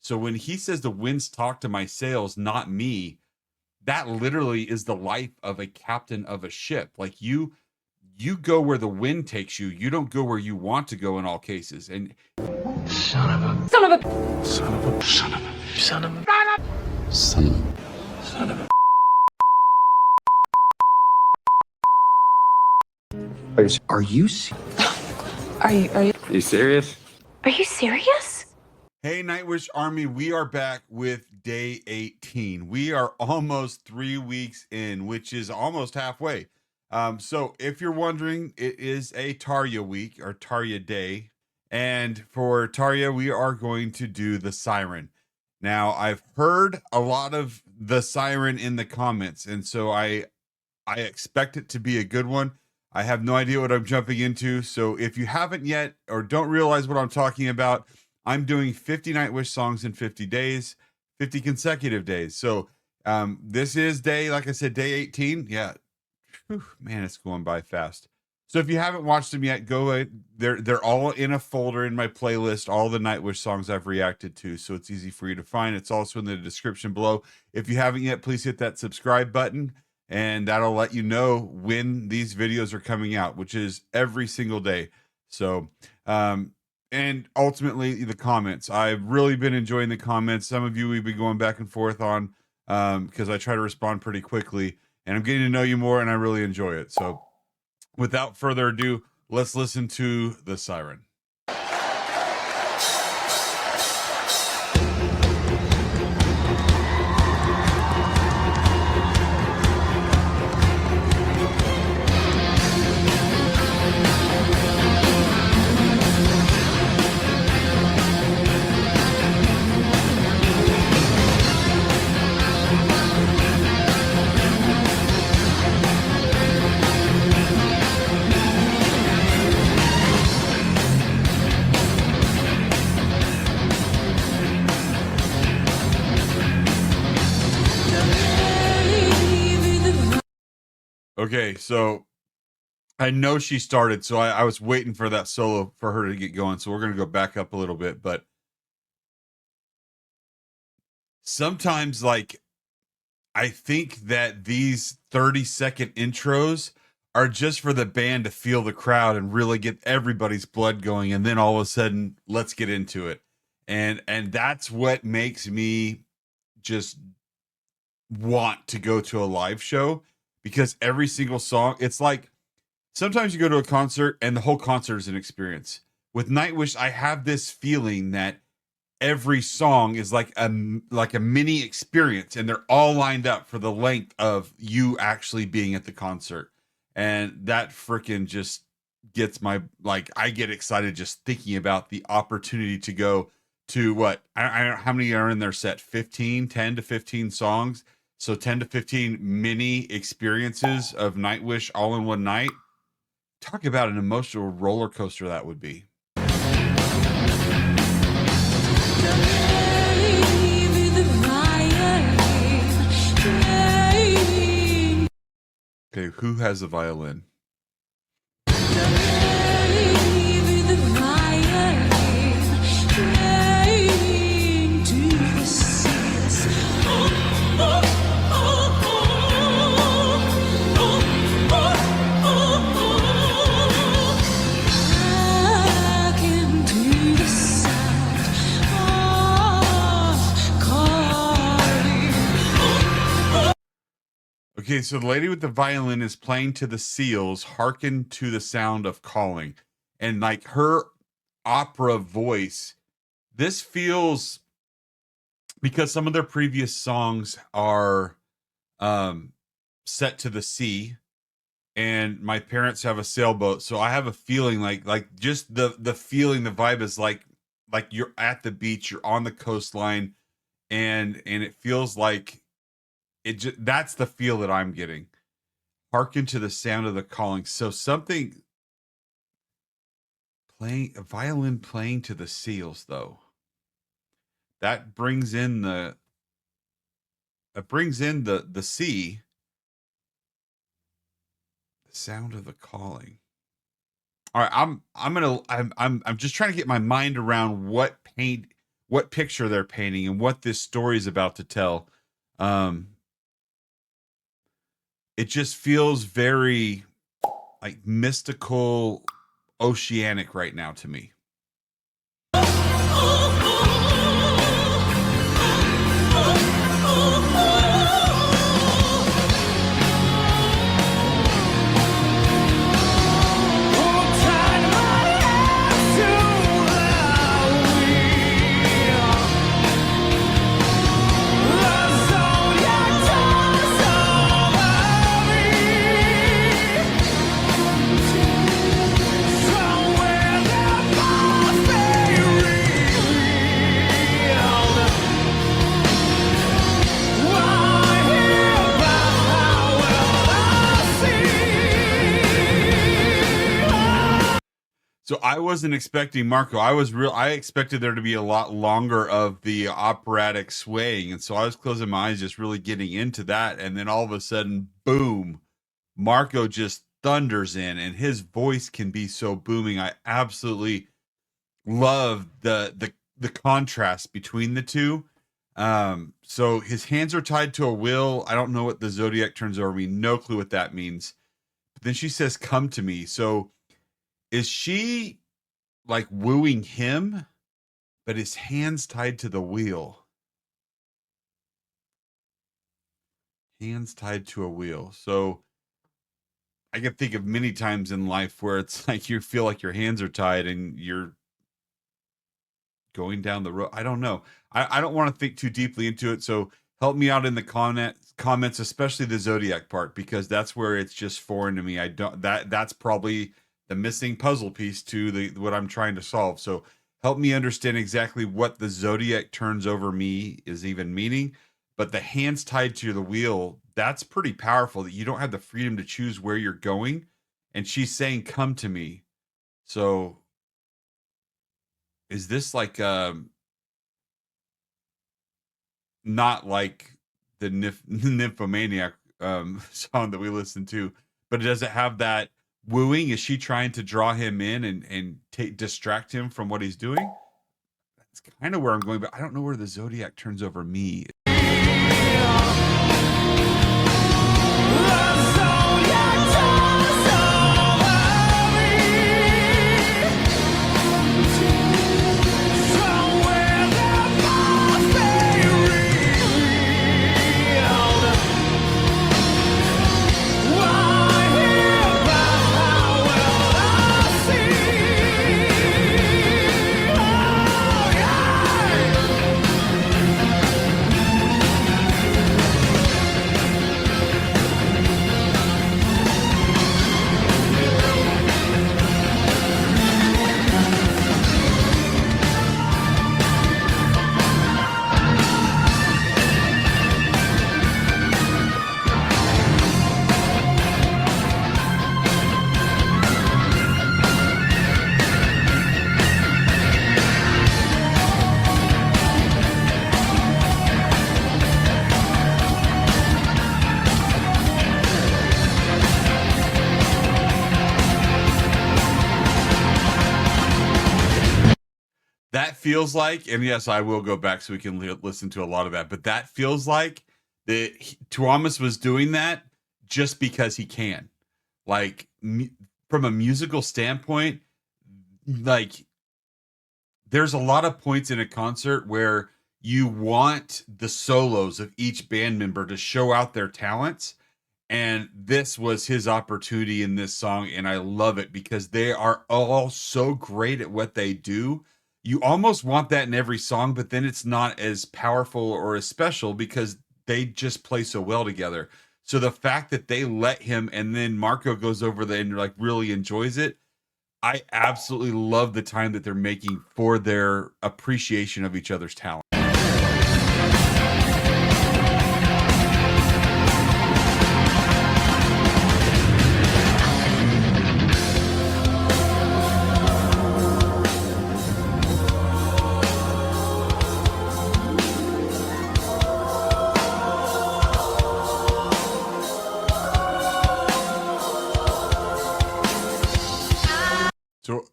So when he says the winds talk to my sails, not me, that literally is the life of a captain of a ship. Like you go where the wind takes you. You don't go where you want to go in all cases. And Son of a. Son of a. Son of a. Son of a. Son of a. Son of a. Son of a. Are you serious? Are you serious? hey, Nightwish Army, we are back with day 18. We are almost 3 weeks in, which is almost halfway. So if you're wondering, it is a Tarja week or Tarja day. And for Tarja, we are going to do the Siren. Now, I've heard a lot of the Siren in the comments, and so I expect it to be a good one. I have no idea what I'm jumping into. So if you haven't yet or don't realize what I'm talking about, I'm doing 50 Nightwish songs in 50 days, 50 consecutive days. So this is day, like I said, day 18. Yeah. Whew, man, it's going by fast. So if you haven't watched them yet, go. They're all in a folder in my playlist, all the Nightwish songs I've reacted to. So it's easy for you to find. It's also in the description below. If you haven't yet, please hit that subscribe button, and that'll let you know when these videos are coming out, which is every single day. So, and ultimately the comments. I've really been enjoying the comments. Some of you we've been going back and forth on, because I try to respond pretty quickly, and I'm getting to know you more, and I really enjoy it. So without further ado, let's listen to the Siren. Okay, so I know she started, so I was waiting for that solo for her to get going. So we're going to go back up a little bit, but sometimes, like, I think that these 30-second intros are just for the band to feel the crowd and really get everybody's blood going, and then all of a sudden, let's get into it. And that's what makes me just want to go to a live show, because every single song, it's like sometimes you go to a concert and the whole concert is an experience. With Nightwish, I have this feeling that every song is like a mini experience, and they're all lined up for the length of you actually being at the concert. And that freaking just gets my, like, I get excited just thinking about the opportunity to go to what I don't know how many are in their set, 10 to 15 songs. So 10 to 15 mini experiences of Nightwish all in one night. Talk about an emotional roller coaster that would be. Okay, who has a violin? Okay, so the lady with the violin is playing to the seals, hearken to the sound of calling. And like her opera voice, this feels, because some of their previous songs are set to the sea, and my parents have a sailboat, so I have a feeling like just the feeling, the vibe is like you're at the beach, you're on the coastline, and it feels like that's the feel that I'm getting. Hearken to the sound of the calling. So something playing, a violin playing to the seals, though. That brings in the sea. The sound of the calling. All right, I'm just trying to get my mind around what what picture they're painting and what this story is about to tell. It just feels very like mystical, oceanic right now to me. So I wasn't expecting Marco. I expected there to be a lot longer of the operatic swaying. And so I was closing my eyes, just really getting into that. And then all of a sudden, boom, Marco just thunders in, and his voice can be so booming. I absolutely love the contrast between the two. So his hands are tied to a wheel. I don't know what the zodiac turns over me. No clue what that means. But then she says, "Come to me." So is she like wooing him, but his hands tied to the wheel? Hands tied to a wheel. So I can think of many times in life where it's like you feel like your hands are tied and you're going down the road. I don't know. I don't want to think too deeply into it. So help me out in the comments, especially the zodiac part, because that's where it's just foreign to me. I don't that's probably the missing puzzle piece to the what I'm trying to solve. So help me understand exactly what the zodiac turns over me is even meaning. But the hands tied to the wheel, that's pretty powerful, that you don't have the freedom to choose where you're going. And she's saying, "Come to me." So is this like not like the nymphomaniac song that we listened to, but does it have that wooing? Is she trying to draw him in and distract him from what he's doing? That's kind of where I'm going, but I don't know where the zodiac turns over me. That feels like, and yes, I will go back so we can listen to a lot of that, but that feels like that Tuomas was doing that just because he can. Like, from a musical standpoint, like, there's a lot of points in a concert where you want the solos of each band member to show out their talents. And this was his opportunity in this song. And I love it because they are all so great at what they do. You almost want that in every song, but then it's not as powerful or as special because they just play so well together. So the fact that they let him, and then Marco goes over there and like really enjoys it, I absolutely love the time that they're making for their appreciation of each other's talent. So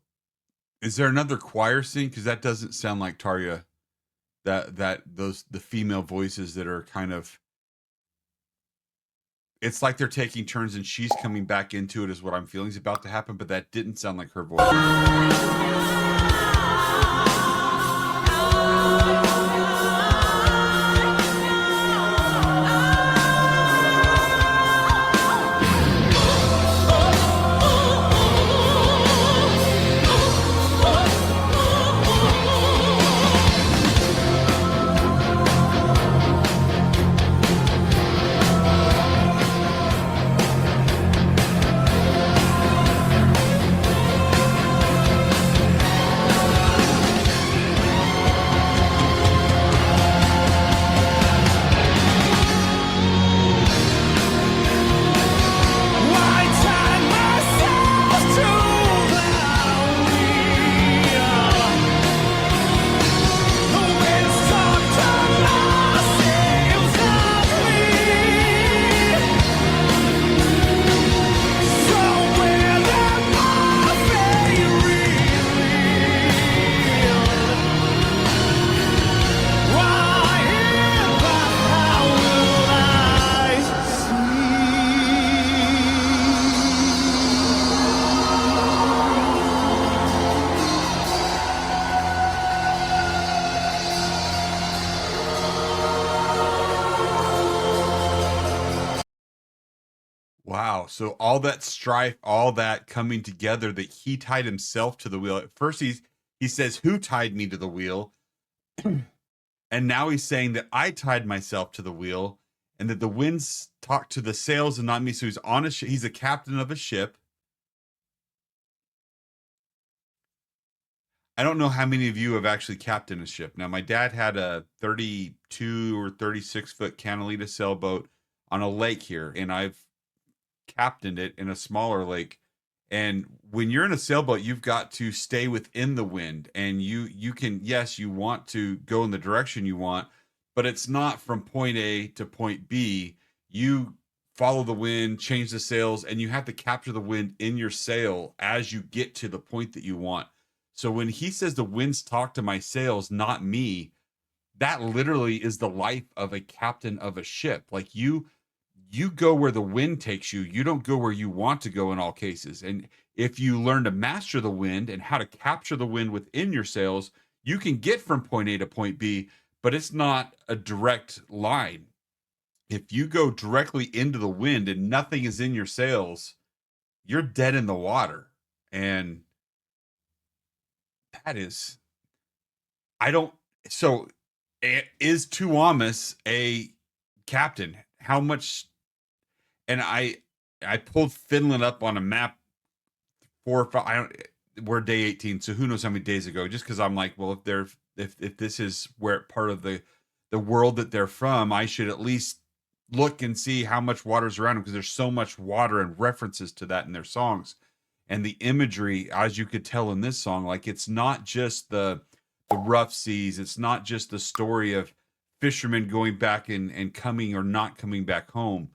is there another choir scene? Because that doesn't sound like Tarja the female voices that are kind of, it's like they're taking turns and she's coming back into it is what I'm feeling is about to happen, but that didn't sound like her voice. Wow. So all that strife, all that coming together, that he tied himself to the wheel. At first he says, "Who tied me to the wheel?" And now he's saying that I tied myself to the wheel, and that the winds talk to the sails and not me. So he's on a he's a captain of a ship. I don't know how many of you have actually captained a ship. Now, my dad had a 32 or 36 foot Catalina sailboat on a lake here, and I've captained it in a smaller lake. And when you're in a sailboat, you've got to stay within the wind, and you can, yes, you want to go in the direction you want, but it's not from point A to point B. You follow the wind, change the sails, and you have to capture the wind in your sail as you get to the point that you want. So when he says the winds talk to my sails, not me, that literally is the life of a captain of a ship. Like you go where the wind takes you. You don't go where you want to go in all cases. And if you learn to master the wind and how to capture the wind within your sails, you can get from point A to point B, but it's not a direct line. If you go directly into the wind and nothing is in your sails, you're dead in the water. And that is, I don't, so is Tuomas a captain? How much? And I pulled Finland up on a map 4 or 5. We're day 18, so who knows how many days ago? Just because I'm like, well, if this is where part of the world that they're from, I should at least look and see how much water's around them, because there's so much water and references to that in their songs. And the imagery, as you could tell in this song, like it's not just the rough seas, it's not just the story of fishermen going back and coming or not coming back home.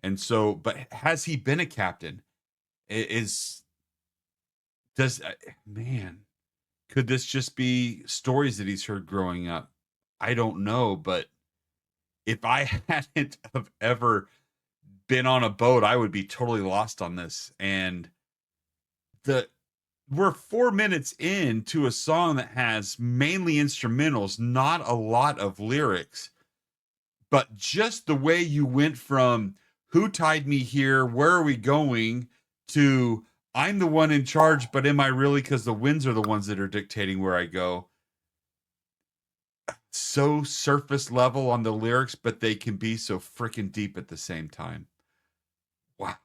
And so, but has he been a captain? Man, could this just be stories that he's heard growing up? I don't know, but if I hadn't have ever been on a boat, I would be totally lost on this. And we're 4 minutes into a song that has mainly instrumentals, not a lot of lyrics, but just the way you went from "Who tied me here? Where are we going?" to "I'm the one in charge, but am I really? Because the winds are the ones that are dictating where I go." So surface level on the lyrics, but they can be so freaking deep at the same time. Wow.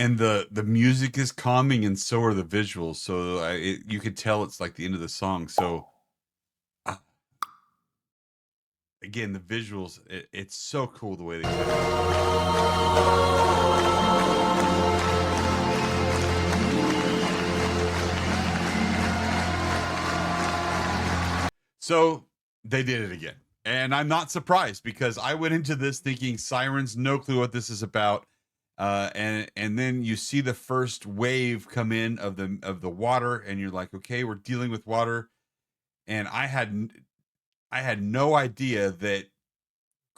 and the music is calming, and so are the visuals. So you could tell it's like the end of the song. So uh, again, the visuals, it's so cool the way they. So they did it again. And I'm not surprised because I went into this thinking Sirens, no clue what this is about. And then you see the first wave come in of the water, and you're like, okay, we're dealing with water. And I had no idea that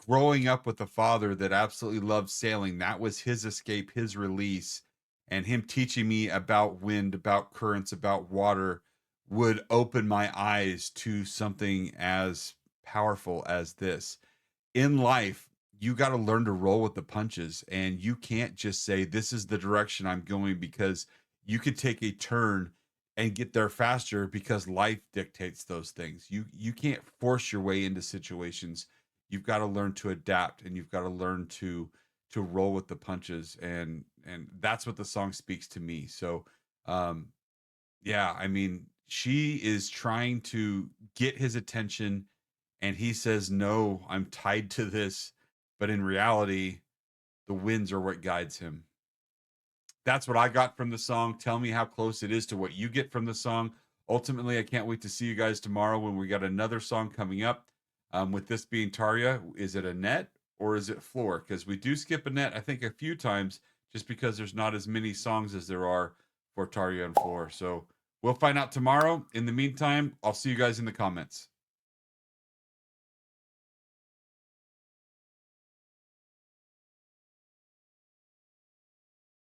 growing up with a father that absolutely loved sailing, that was his escape, his release, and him teaching me about wind, about currents, about water would open my eyes to something as powerful as this. In life, you got to learn to roll with the punches, and you can't just say, this is the direction I'm going, because you could take a turn and get there faster because life dictates those things. You can't force your way into situations. You've got to learn to adapt, and you've got to learn to roll with the punches, and that's what the song speaks to me. So um yeah, I mean, she is trying to get his attention, and he says, no, I'm tied to this. But in reality, the winds are what guides him. That's what I got from the song. Tell me how close it is to what you get from the song. Ultimately, I can't wait to see you guys tomorrow when we got another song coming up. With this being Tarja, is it a net or is it floor? Because we do skip a net, I think, a few times just because there's not as many songs as there are for Tarja and floor. So we'll find out tomorrow. In the meantime, I'll see you guys in the comments.